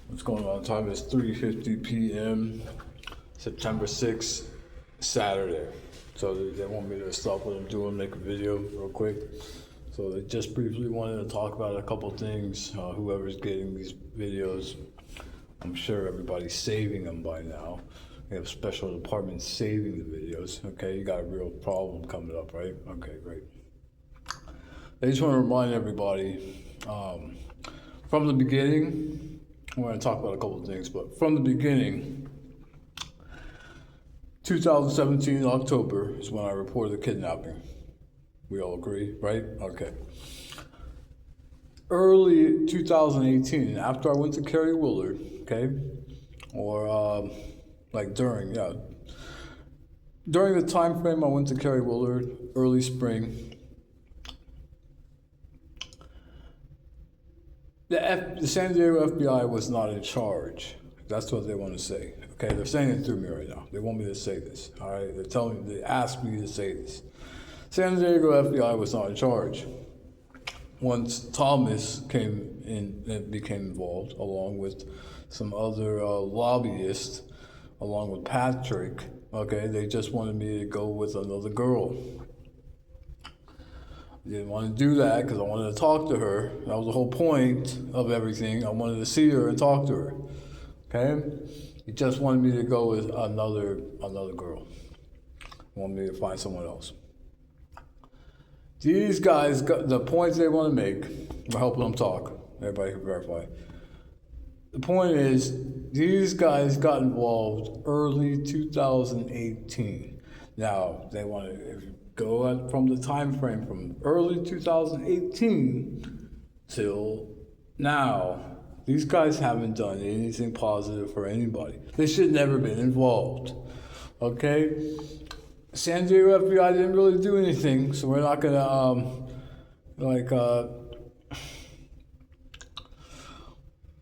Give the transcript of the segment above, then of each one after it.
What's going on? Time is 3:50 p.m. September 6th, Saturday. So they want me to stop what I'm doing, make a video real quick. So they just briefly wanted to talk about a couple things. Whoever's getting these videos, I'm sure everybody's saving them by now. We have special departments saving the videos. Okay, you got a real problem coming up, right? Okay, great. I just want to remind everybody, from the beginning, I'm going to talk about a couple of things, but from the beginning, 2017 October is when I reported the kidnapping. We all agree, right? Okay. Early 2018, after I went to Kerry Willard, okay, or during the time frame I went to Kerry Willard, early spring, the San Diego FBI was not in charge. That's what they want to say. Okay, they're saying it through me right now. They want me to say this. All right, they're telling me, they asked me to say this. San Diego FBI was not in charge. Once Thomas came in and became involved, along with some other lobbyists, along with Patrick, okay, they just wanted me to go with another girl. I didn't want to do that because I wanted to talk to her. That was the whole point of everything. I wanted to see her and talk to her. Okay? He just wanted me to go with another girl. He wanted me to find someone else. These guys, the points they want to make, we're helping them talk. Everybody can verify. The point is, these guys got involved early 2018. Now, they want to go from the time frame from early 2018 till now. These guys haven't done anything positive for anybody. They should never been involved. Okay? San Diego FBI didn't really do anything, so we're not gonna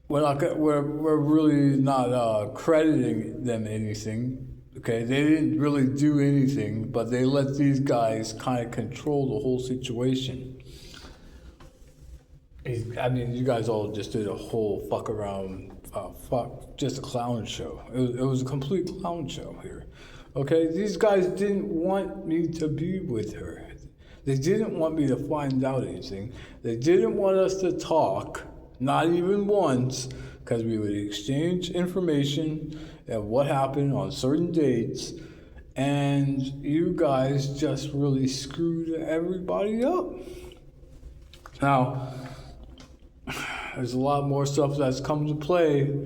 we're really not crediting them anything. Okay, they didn't really do anything, but they let these guys kind of control the whole situation. I mean, you guys all just did a whole just a clown show. It was a complete clown show here. Okay, these guys didn't want me to be with her. They didn't want me to find out anything. They didn't want us to talk, not even once, because we would exchange information of what happened on certain dates, and you guys just really screwed everybody up. Now, there's a lot more stuff that's come to play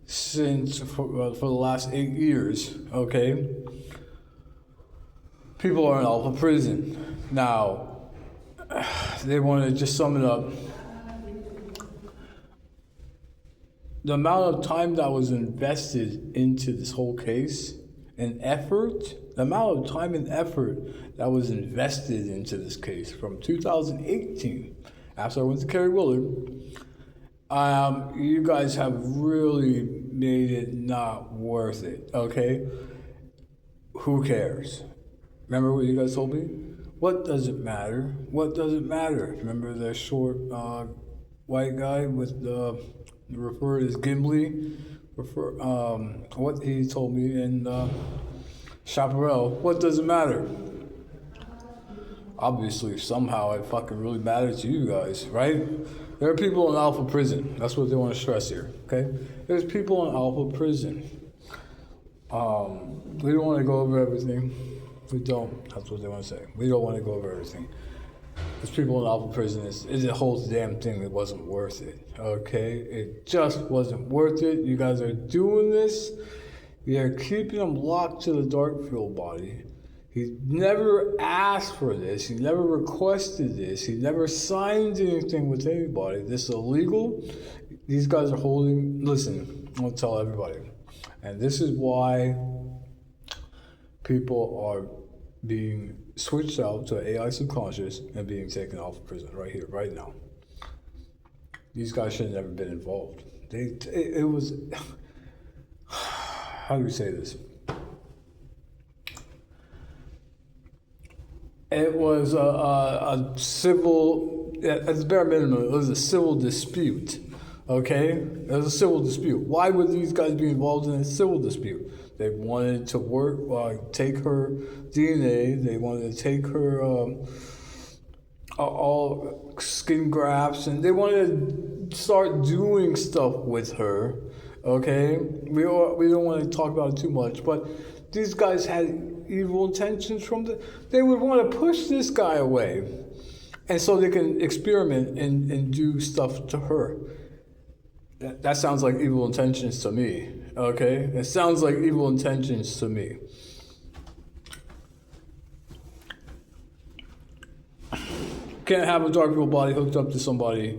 since for the last 8 years, okay? People are in Alpha prison. Now, they want to just sum it up. The amount of time that was invested into this whole case and effort, the amount of time and effort that was invested into this case from 2018, after I went to Kerry Willard, you guys have really made it not worth it, okay? Who cares? Remember what you guys told me? What does it matter? What does it matter? Remember the short white guy with the referred as Gimli? What he told me in Chaparral, what does it matter? Obviously, somehow it fucking really matters to you guys, right? There are people in Alpha prison. That's what they want to stress here, okay? There's people in Alpha prison. We don't want to go over everything. We don't. That's what they want to say. We don't want to go over everything. There's people in Alpha prison. It's a whole damn thing that wasn't worth it, okay? It just wasn't worth it. You guys are doing this. You're keeping them locked to the dark field body. He never asked for this. He never requested this. He never signed anything with anybody. This is illegal. These guys are holding, listen, I'm going to tell everybody. And this is why people are being switched out to AI subconscious and being taken off of prison right here, right now. These guys should have never been involved. It was, how do we say this? It was a civil, at the bare minimum, it was a civil dispute Okay? There's a civil dispute. Why would these guys be involved in a civil dispute? They wanted to take her DNA. They wanted to take her all skin grafts, and they wanted to start doing stuff with her. Okay? We don't want to talk about it too much, but these guys had evil intentions they would want to push this guy away, and so they can experiment and do stuff to her. That sounds like evil intentions to me, okay? It sounds like evil intentions to me. Can't have a dark people body hooked up to somebody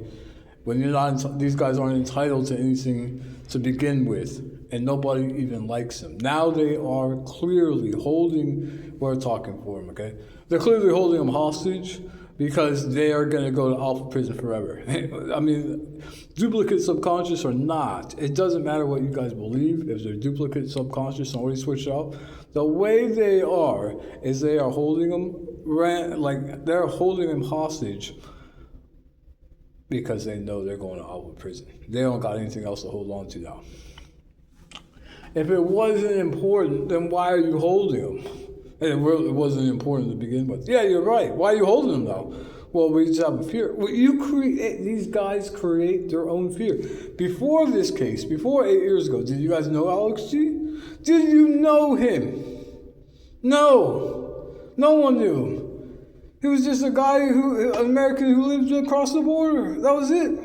when you're not. These guys aren't entitled to anything to begin with, and nobody even likes them. Now they are clearly holding. We're talking for them, okay? They're clearly holding them hostage because they are going to go to alpha prison forever. I mean, duplicate subconscious or not, it doesn't matter what you guys believe. If they're duplicate subconscious and already switched off, the way they are is they are holding them, they're holding them hostage because they know they're going to alpha prison. They don't got anything else to hold on to now. If it wasn't important, then why are you holding them? And it wasn't important to begin with. Yeah, you're right. Why are you holding them though? Well, we just have a fear. Well, these guys create their own fear. Before this case, before 8 years ago, did you guys know Alex G? Did you know him? No. No one knew him. He was just an American who lived across the border. That was it.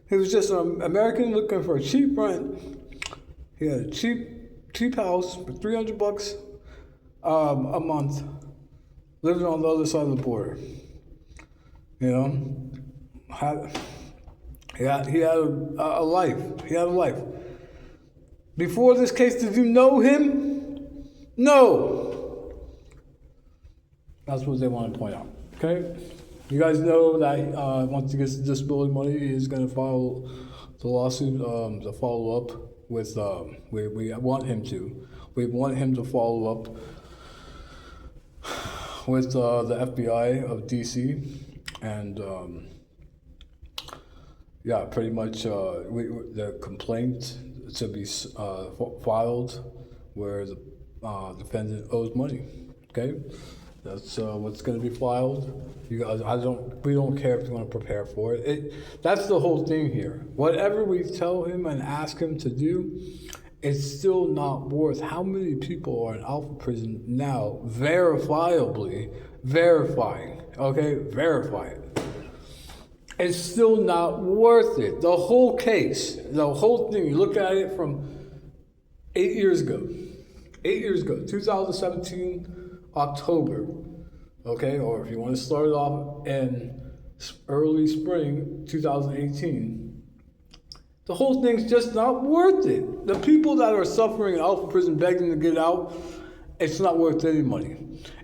He was just an American looking for a cheap rent. He had a cheap house for $300 a month, living on the other side of the border. You know, he had a life. He had a life. Before this case, did you know him? No. That's what they want to point out. Okay, you guys know that once he gets the disability money, he's going to file the lawsuit, the follow up with. We want him to. We want him to follow up with the FBI of DC, and pretty much the complaint to be filed where the defendant owes money. Okay, that's what's going to be filed. You guys, we don't care if you want to prepare for it. That's the whole thing here. Whatever we tell him and ask him to do, it's still not worth. How many people are in alpha prison now, verifiably verifying, okay? Verify it. It's still not worth it. The whole case, the whole thing, you look at it from 8 years ago. 8 years ago, 2017, October, okay? Or if you want to start it off in early spring, 2018, the whole thing's just not worth it. The people that are suffering in alpha prison begging to get out, it's not worth any money.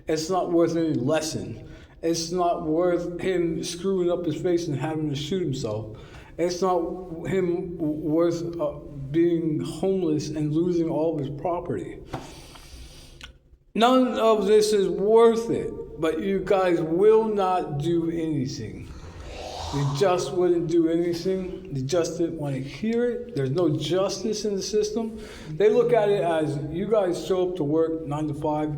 It's not worth any lesson. It's not worth him screwing up his face and having to shoot himself. It's not him worth being homeless and losing all of his property. None of this is worth it, but you guys will not do anything. You just wouldn't do anything. You just didn't want to hear it. There's no justice in the system. They look at it as you guys show up to work 9 to 5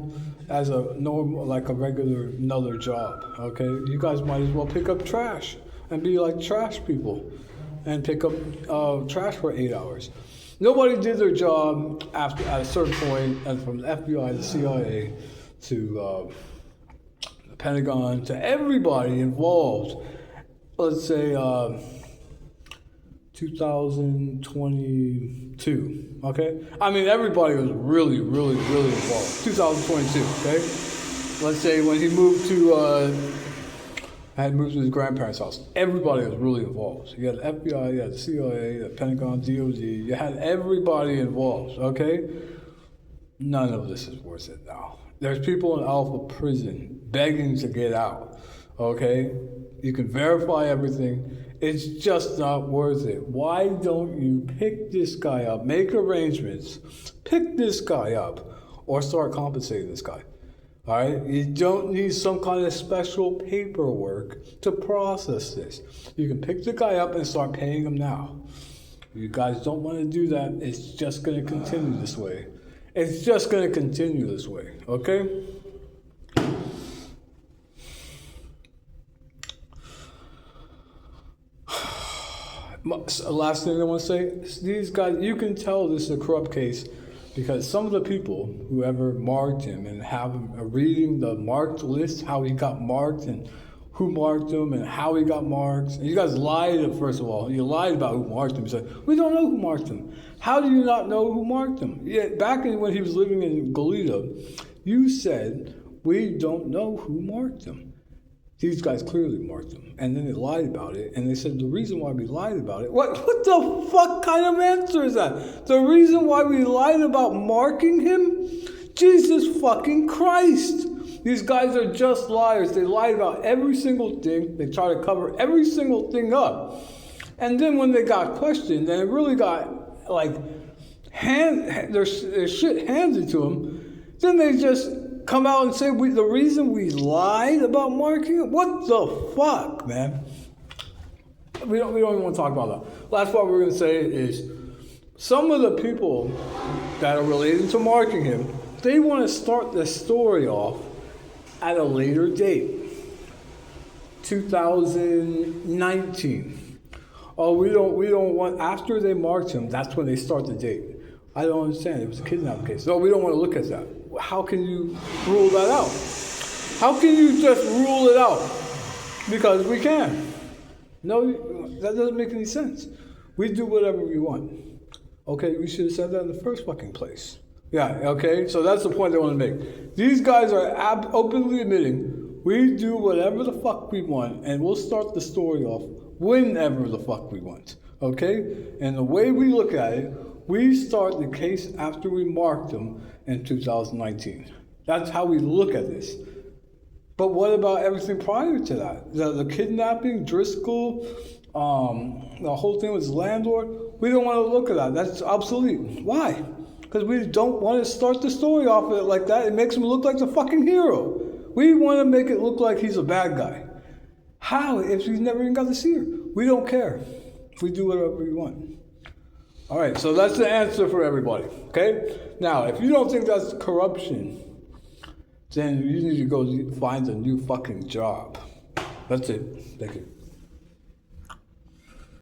as a normal, like a regular another job. Okay, you guys might as well pick up trash and be like trash people, and pick up trash for 8 hours. Nobody did their job at a certain point, and from the FBI, the CIA, to the Pentagon, to everybody involved. Let's say 2022, okay? I mean, everybody was really, really, really involved. 2022, okay? Let's say when he moved to, had moved to his grandparents' house, everybody was really involved. You had the FBI, you had the CIA, the Pentagon, DOD, you had everybody involved, okay? None of this is worth it now. There's people in alpha prison begging to get out, okay? You can verify everything. It's just not worth it. Why don't you pick this guy up, make arrangements, pick this guy up, or start compensating this guy? All right, you don't need some kind of special paperwork to process this. You can pick the guy up and start paying him now. If you guys don't want to do that, it's just going to continue this way. It's just going to continue this way, okay? Last thing I want to say, these guys, you can tell this is a corrupt case because some of the people who ever marked him and have him reading the marked list, how he got marked and who marked him and how he got marked. And you guys lied, first of all. You lied about who marked him. You said, we don't know who marked him. How do you not know who marked him? Yeah, back when he was living in Goleta, you said, we don't know who marked him. These guys clearly marked him. And then they lied about it. And they said, the reason why we lied about it. What the fuck kind of answer is that? The reason why we lied about marking him? Jesus fucking Christ. These guys are just liars. They lied about every single thing. They try to cover every single thing up. And then when they got questioned, and it really got like their shit handed to them, then they just come out and say the reason we lied about marking it? What the fuck, man? We don't even want to talk about that. Last part we're going to say is some of the people that are related to marking him, they want to start the story off at a later date, 2019. Oh, we don't want, after they marked him, that's when they start the date. I don't understand. It was a kidnapping case. No, we don't want to look at that. How can you rule that out? How can you just rule it out? Because we can. No, that doesn't make any sense. We do whatever we want. Okay, we should have said that in the first fucking place. Yeah, okay, so that's the point they want to make. These guys are openly admitting we do whatever the fuck we want, and we'll start the story off whenever the fuck we want. Okay? And the way we look at it, we start the case after we marked them in 2019. That's how we look at this. But what about everything prior to that? The kidnapping, Driscoll, the whole thing with his landlord? We don't want to look at that. That's obsolete. Why? Because we don't want to start the story off of it like that. It makes him look like the fucking hero. We want to make it look like he's a bad guy. How? If he's never even got to see her. We don't care. We do whatever we want. All right, so that's the answer for everybody, okay? Now, if you don't think that's corruption, then you need to go find a new fucking job. That's it. Thank you.